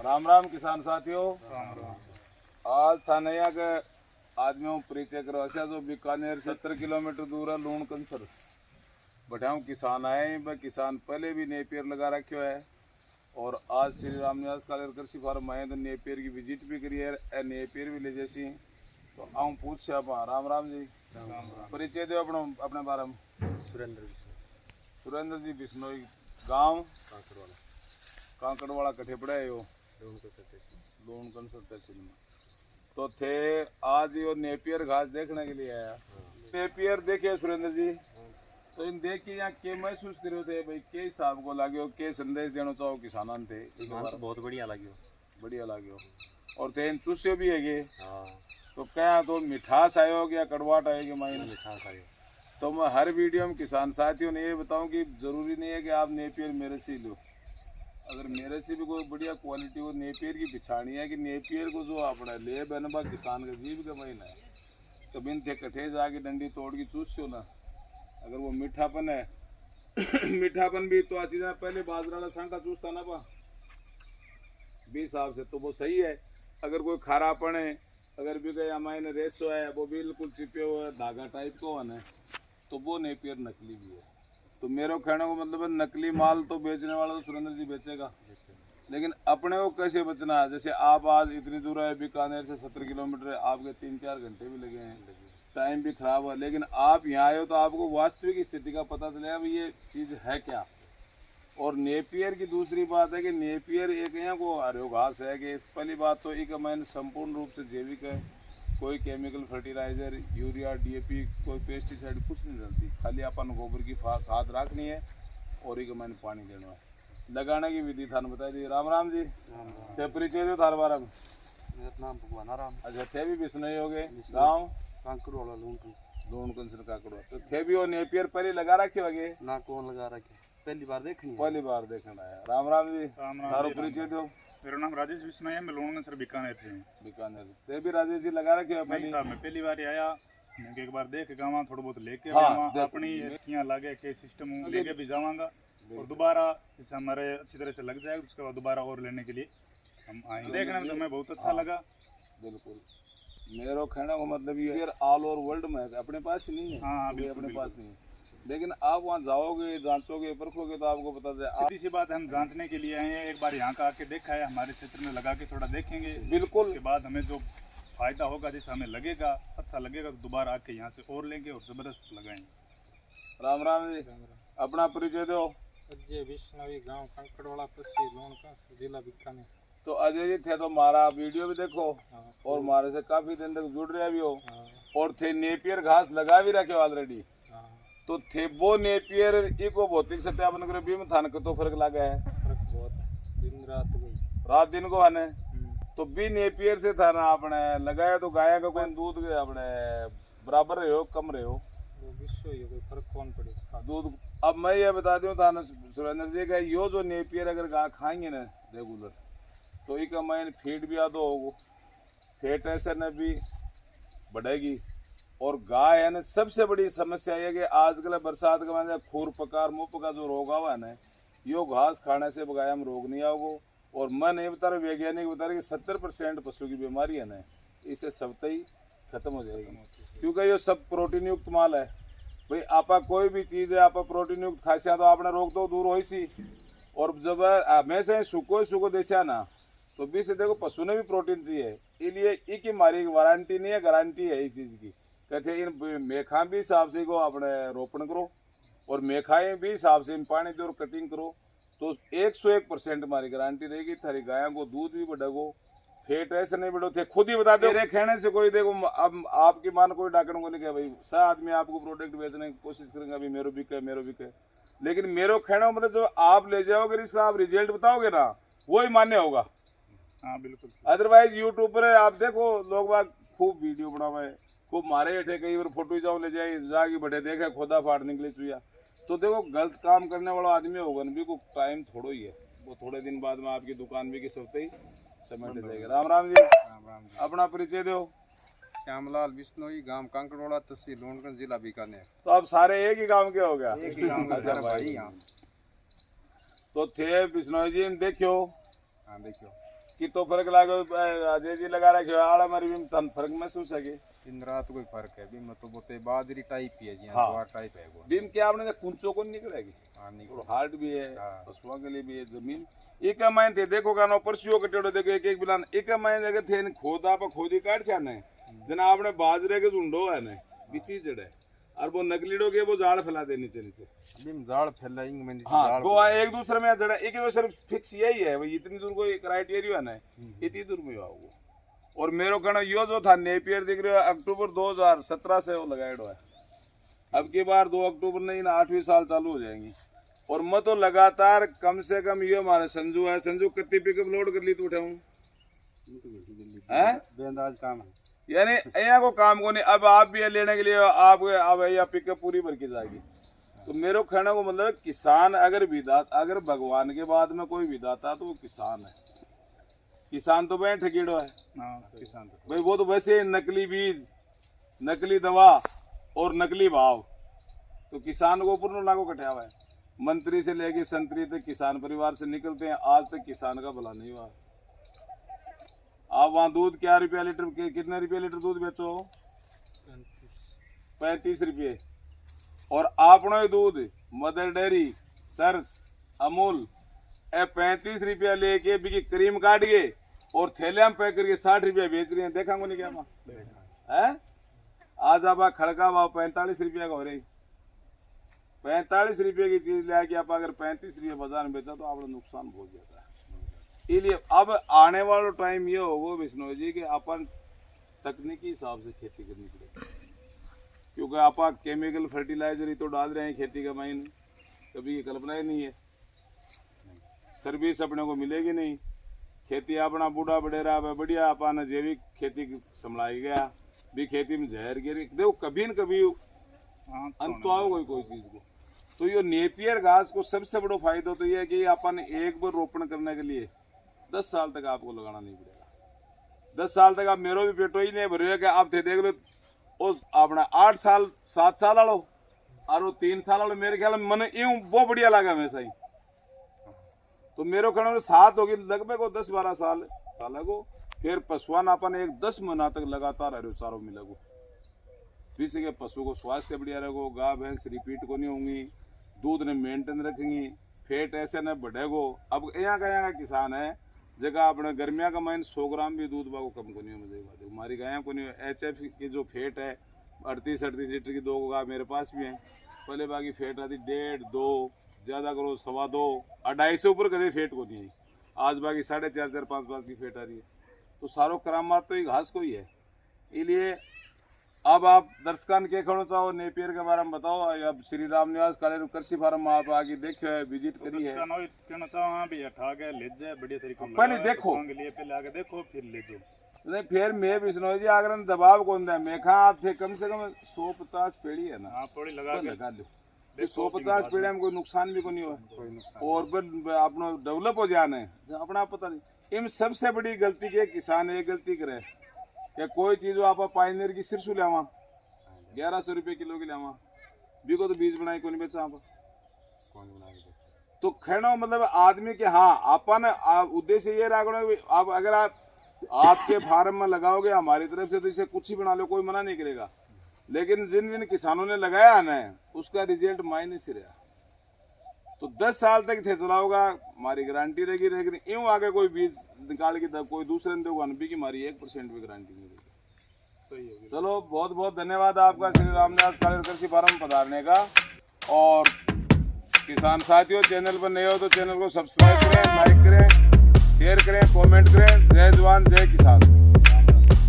राम राम किसान साथियों। राम राम। आज थानैया के आदमियों परिचय करो ऐसा जो बीकानेर 70 किलोमीटर दूर है लूण कंसर बढ़िया किसान आए। वह किसान पहले भी नेपियर लगा रखे है और आज श्री राम निवास कालेर कृषि फार्म आए तो नेपियर की विजिट भी करी है, नेपियर भी ले जैसी। तो आऊँ पूछ से आप राम राम जी। राम राम। परिचय दो अपने बारे में। सुरेंद्र जी बिश्नोई, गाँव कांकड़वाला कठे पड़े है यो लूण कंसर तहसील में। तो थे आज यो नेपियर घास देखने के लिए आया। नेपियर देखे सुरेंद्र जी, तो इन देख के यहाँ के महसूस करो थे भाई के हिसाब को लाग्यो, के संदेश देना चाहो किसानों थे? बहुत बढ़िया लाग्यो और थे इन चूस्यो भी है। तो क्या तो मिठास आयो या कड़वाट आएगी? माइन मिठास आयो। तो मैं हर वीडियो में किसान साथियों ने ये बताऊं कि जरूरी नहीं है कि आप नेपियर मेरे से लो। अगर मेरे से भी कोई बढ़िया क्वालिटी हो नेपियर की पिछाड़ी है कि नेपियर को जो अपना ले बनबा किसान का जीव का महीना है। तो बिन थे कठे जाके डंडी तोड़ के चूसो ना, अगर वो मीठापन है मीठापन भी तो आसी पहले बाजरा का सांका चूसता ना पा 20 हिसाब से तो वो सही है। अगर कोई खारापन है, अगर भी गया मायने रेसो है वो बिल्कुल चिपे हुआ धागा टाइप को है तो वो नेपियर नकली भी है। तो मेरे कहने को मतलब है नकली माल तो बेचने वाला तो सुरेंद्र जी बेचेगा, लेकिन अपने को कैसे बचना है? जैसे आप आज इतनी दूर है बीकानेर से 70 किलोमीटर है, आपके 3-4 घंटे भी लगे हैं, टाइम भी खराब है, लेकिन आप यहाँ आए हो तो आपको वास्तविक स्थिति का पता चलेगा भाई ये चीज़ है क्या। और नेपियर की दूसरी बात है कि नेपियर एक यहाँ को हरे घास है कि पहली बात तो एक मैंने संपूर्ण रूप से जैविक है, कोई केमिकल फर्टिलाइजर यूरिया डीएपी कोई पेस्टिसाइड कुछ नहीं डलती, खाली अपन गोबर की खाद रखनी है और एक मैंने पानी देना है। लगाने की विधि थाने बता दी। राम राम जी। थे परिचय दो थार बारे में। मेरा नाम भगवान राम। अच्छा थे भी बिश्नोई हो गए, गाँव कांकड़वाला लूण कंसर काकड़वा। तो थे भी वो नेपियर पहले लगा रखे होगे ना? कौन लगा रखे? पहली बार देखनी। पहली बार देखना है। राम राम जी। राम राम। तारो परिचय दो। मेरा नाम राजेश बिश्नोई है, मैं लूण कंसर बीकानेर से हूँ। बीकानेर ते भी राजेश जी लगा रखे हो? नहीं साहब, मैं पहली बार ही आया, मैं एक बार देख गाँव थोड़ा बहुत लेके अपनी यहाँ लागे के सिस्टम लेके भी जावांगा और दोबारा जैसे हमारे अच्छी तरह से लग जाए उसके बाद दोबारा और लेने के लिए हम आएंगे। देखने में तो हमें बहुत अच्छा लगा। बिल्कुल मेरा कहना का मतलब ये ऑल ओवर वर्ल्ड में है, अपने पास ही नहीं है। हाँ अपने पास नहीं है, लेकिन आप वहाँ जाओगे जांचोगे परखोगे तो आपको पता चले। सीधी सी बात है, हम जांचने के लिए आए हैं, एक बार यहाँ का आके देखा है, हमारे क्षेत्र में लगा के थोड़ा देखेंगे। बिल्कुल उसके बाद हमें जो फायदा होगा जैसे हमें लगेगा अच्छा लगेगा तो दोबारा आके यहाँ से और लेंगे और जबरदस्त लगाएंगे। राम राम जी। अपना परिचय दो। अजय बिश्नोई, गांव कांकड़वाला तहसील लूण कंसर जिला बीकानेर। तो अजय जी थे तो हमारा वीडियो भी देखो और हमारे से काफी दिन तक जुड़ रहे भी हो और थे नेपियर घास लगा भी रखे ऑलरेडी। तो थे वो नेपियर इको भौतिक सत्यापन करे भी में थान को तो फर्क लगा है? फर्क बहुत दिन रात दिन को आने तो भी नेपियर से था ना आपने लगाया तो गाय का कोई दूध के अपने बराबर रहे हो कम रहे हो कोई फर्क कौन पड़े दूध। अब मैं ये बता दूं था ना सुरेंद्र जी का यो जो नेपियर अगर गाय खाएंगे ना रेगुलर तो एक मैंने फीड भी आदो होगा, फेट ऐसे न भी बढ़ेगी। और गाय है ना सबसे बड़ी समस्या ये कि आजकल बरसात के बाद खूर पकार मुँह का जो रोग हुआ है ना यो घास खाने से गाय में रोग नहीं आओगे। और मैं नहीं बता रहा, वैज्ञानिक बता रहे कि 70% पशु की बीमारी है ना इससे सबते ही खत्म हो जाएगी, क्योंकि ये सब प्रोटीन युक्त माल है। भाई आपा कोई भी चीज़ है आप प्रोटीन युक्त खासिया तो आपने रोग तो दूर हो सी। और जब हमेशा सूखो देसिया ना तो भी से देखो पशु ने भी प्रोटीन चाहिए, इसलिए एक हमारी वारंटी नहीं है गारंटी है इस चीज़ की। कहते इन मेखा भी हिसाब से को अपने रोपण करो और मेखाएं भी हिसाब से इन पानी दो और कटिंग करो तो 101% हमारी गारंटी रहेगी। थारी गायों को दूध भी बढ़ेगो, फेट ऐसे नहीं बढ़ो थे खुद ही बता दो। मेरे कहने से कोई देखो अब आपकी मान कोई डाकन को नहीं कहे भाई सब आदमी आपको प्रोडक्ट बेचने की कोशिश करेंगे अभी मेरो बिके, लेकिन मेरो कहना मतलब जो आप ले जाओगे इसका आप रिजल्ट बताओगे ना वही मान्य होगा। हाँ बिल्कुल। अदरवाइज यूट्यूब पर आप देखो लोग बाग खूब वीडियो बनावे खूब मारे बैठे कई बार फोटो जाओ ले जाए जागी बैठे देखे खोदा फाड़ निकले चुया। तो देखो गलत काम करने वाला आदमी होगा ना भी को टाइम थोड़ा ही है, वो थोड़े दिन बाद में आपकी दुकान भी के सकते ही समेट जाएगा। राम राम जी। राम राम जी। अपना परिचय दो। श्यामलाल बिश्नोई, गांव कांकड़वाला तहसील लूण कंसर जिला बीकानेर। तो अब सारे एक ही गांव के हो गया? एक ही गांव अच्छा का भाई यहाँ। तो थे बिश्नोई जी देखियो। हाँ देखियो कि तो फर्क लागो अजय जी लगा रखे आड़ा मारी भी तन फर्क महसूस है कि दिन रात कोई फर्क है भी मतलब बोते बाजरी टाइप ही है जी हाँ। ज्वार टाइप है वो बीम क्या आपने कुंचो को निकलेगी हाँ नहीं और हार्ड भी है हाँ। पशुओं के लिए भी है जमीन एक माइन थे देखो गानो परसियो कटेड़ो देखो एक एक बिलान एक माइन अगर थे खोदा पर खोदी काट छाने जना आपने बाजरे के झुंडो है ने बीती जड़े और वो नकलीड़ो के वो जाड़ फैला दे नीचे नीचे बीम जाड़ फैलाएंगे मैंने हाँ वो एक दूसरे में जड़ा एक वो सिर्फ फिक्स यही है भाई इतनी दूर कोई क्राइटेरिया है इतनी दूर में आओगे और मेरो कहना यो जो था नेपियर दिख रहा है अक्टूबर 2017 से वो लगाया है अब की बार 2 अक्टूबर नहीं ना 8वीं साल चालू हो जाएंगी और मैं तो लगातार कम से कम ये हमारे संजू है संजू कितनी पिकअप लोड कर ली तो उठाऊं बेंदाज काम है यानी यहाँ को काम को नहीं अब आप भी ये लेने के लिए आप अब यहाँ पिकअप पूरी भर की जाएगी तो मेरे कहने को मतलब किसान अगर विदाता अगर भगवान के बाद में कोई विदाता तो वो किसान है किसान तो भाई ठकीड़ो है किसान तो भाई वो तो वैसे नकली बीज नकली दवा और नकली भाव तो किसान को पूर्ण लागू कटा हुआ है मंत्री से लेके संतरी तक किसान परिवार से निकलते हैं आज तक किसान का भला नहीं हुआ आप वहाँ दूध क्या रुपया लीटर कितने रुपये लीटर दूध बेचो 35 रुपये और आपनो दूध मदर डेयरी सर्स अमूल 35 रुपया लेके बिकी क्रीम काट के और थैले में पैक करके 60 रुपया बेच रही है देखा को नहीं क्या माँ है आज आप खड़का भाव 45 रुपया का हो रही 45 रुपये की चीज ले आके आप अगर 35 रुपये बाजार में बेचा तो आपको नुकसान बहुत ज्यादा है इसलिए अब आने वाला टाइम ये होगा विष्णु जी कि अपन तकनीकी हिसाब से खेती करनी पड़ेगी क्योंकि आप केमिकल फर्टिलाइजर ही तो डाल रहे हैं खेती का माइन कभी ये कल्पना ही नहीं है सर्विस अपने को मिलेगी नहीं खेती अपना बूढ़ा बडेरा बढ़िया अपन जैविक खेती संभलाई गया भी खेती में जहर गिरी देखो कभी न कभी अंत तो आओ कोई चीज को तो ये नेपियर घास को सबसे बड़ा फायदा तो ये है कि अपन एक बार रोपण करने के लिए 10 साल तक आपको लगाना नहीं पड़ेगा 10 साल तक आप मेरो भी पेटो ही नहीं भरे कि आप थे देख लो उस अपना 8 साल 7 साल आलो और वो 3 साल आलो मेरे ख्याल में मन यूं बहुत बढ़िया लगा हमेशा ही तो मेरो कहना 7 होगी लगभग 10-12 साल को फिर पशुआन अपन एक 10 महीना तक लगातार रहो चारों मिलेगो जिससे कि पशु को स्वास्थ्य बढ़िया रहेगो गाय भैंस रिपीट को नहीं होंगी दूध ने मेंटेन रखेंगी फेट ऐसे न बढ़ेगो अब यहाँ का किसान है जगह अपने गर्मिया का माइन 100 ग्राम भी दूध बाको कम को नहीं हो हमारी गाय को नहीं HF की जो फेट है 38 लीटर की 2 गाय मेरे पास भी है पहले बाकी फेट आती 1.5 2 ज्यादा करो 2.25 2.5 ऊपर कदे फेट को दी आज बाकी 4.5 5 की फेट आ रही है तो सारो करामात तो ये घास को ही है इसलिए अब आप दर्शकान के खड़ो चाहो नेपियर के बारे में बताओ अब श्री राम निवास काले कृषि फार्म में आप आगे देखे है विजिट करी है कहना चाहो भी हटा के ले जाए बढ़िया तरीके से पहले देखो के लिए पहले आगे देखो फिर ले जाओ नहीं फिर मैं विष्णु जी अगर दबाव कौन दे मैं खा आप थे कम से कम 150 पेड़ी है ना हाँ थोड़ी लगा लो 150 पेड़ी में कोई नुकसान भी को नहीं हुआ और फिर अपना डेवलप हो जाना है अपना पता नहीं इन सबसे बड़ी गलती के किसान एक गलती करे कि कोई चीज आप पाइनियर की सिरसू लेवा 1100 रुपये किलो की लेवा भी को तो बीज बनाई को नहीं बेचा आप तो कहना मतलब आदमी के हाँ अपन उद्देश्य ये रखना आप अगर आपके फार्म में लगाओगे हमारी तरफ से तो इसे कुछ ही बना लो कोई मना नहीं करेगा लेकिन जिन जिन किसानों ने लगाया ना उसका रिजल्ट मायने से रहा तो 10 साल तक थे चलाओगा हमारी गारंटी रहेगी लेकिन यूं आगे कोई बीज निकाल के कोई दूसरे ने देगा भी की हमारी 1% भी गारंटी नहीं देगी सही है चलो बहुत बहुत धन्यवाद आपका श्री रामदास काले कृषि फार्म पधारने का और किसान साथियों चैनल पर नए हो तो चैनल को सब्सक्राइब करें लाइक करें शेयर करें कमेंट करें जय जवान जय किसान।